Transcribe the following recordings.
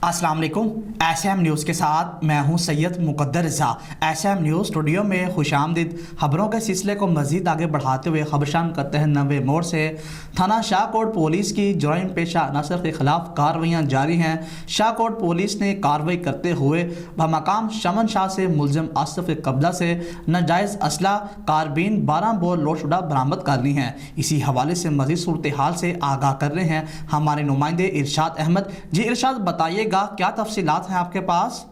अस्सलाम वालेकुम। SM news के साथ मैं हूं सैयद मुकद्दर रज़ा। एसएम न्यूज़ स्टूडियो में खुशामदीद। खबरों के सिलसिले को मज़ीद आगे बढ़ाते हुए खबर शाम करते हैं नवे मोड़ से। थाना शाहकोट पुलिस की जुर्म पेशा अनासर के खिलाफ कार्रवाइयाँ जारी हैं। शाहकोट पुलिस ने कार्रवाई करते हुए बमकाम शमन शाह से मुलजिम आसिफ के कब्जा से नाजायज़ असला कारबीन 12 बोर लोडशुदा बरामद कर ली हैं। इसी हवाले से मज़ीद सूरत हाल से आगाह कर रहे हैं हमारे नुमाइंदे इरशाद अहमद। जी इरशाद, बताइएगा क्या तफसीलात हैं आपके पास?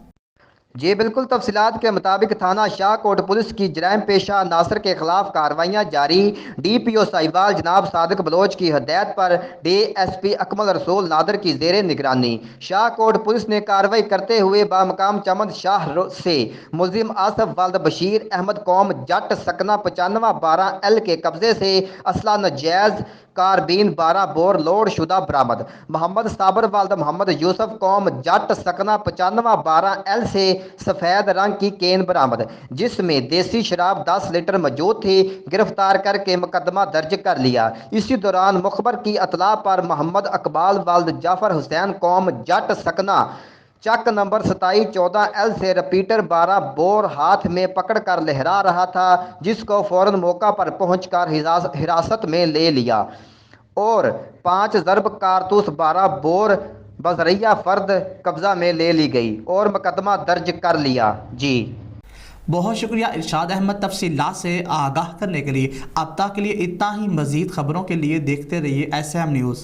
जी बिल्कुल, तफसीलात के मुताबिक थाना शाहकोट पुलिस की जराइम पेशा नासर के खिलाफ कार्रवाइयाँ जारी। DPO साहिवाल जनाब सादिक बलोच की हदायत पर DSP अकमल रसूल नादर की जेर निगरानी शाहकोट पुलिस ने कार्रवाई करते हुए बामकाम चमद शाह से मुलजिम आसफ वालद बशीर अहमद कौम जट सकना 9512L के कब्जे से असला नजायज़ कारबीन 12 बोर लोड शुदा बरामद। मोहम्मद साबर वालद मोहम्मद यूसुफ कौम जट सकना 9512L से सफ़ेद रंग की केन बरामद, जिसमें देसी शराब 10 लीटर मौजूद थी। गिरफ्तार करके मुकदमा दर्ज कर लिया। इसी दौरान मुखबर की अतला पर मोहम्मद अकबाल वालद जाफर हुसैन कौम जट सकना चक नंबर 2714L से रिपीटर 12 बोर हाथ में पकड़ कर लहरा रहा था, जिसको फौरन मौका पर पहुंचकर हिरासत में ले लिया और 5 ज़रब कारतूस 12 बोर बजरिया फर्द कब्जा में ले ली गई और मुकदमा दर्ज कर लिया। जी बहुत शुक्रिया इरशाद अहमद तफसीलात से आगाह करने के लिए। अब तक के लिए इतना ही। मज़ीद खबरों के लिए देखते रहिए एसएम न्यूज़।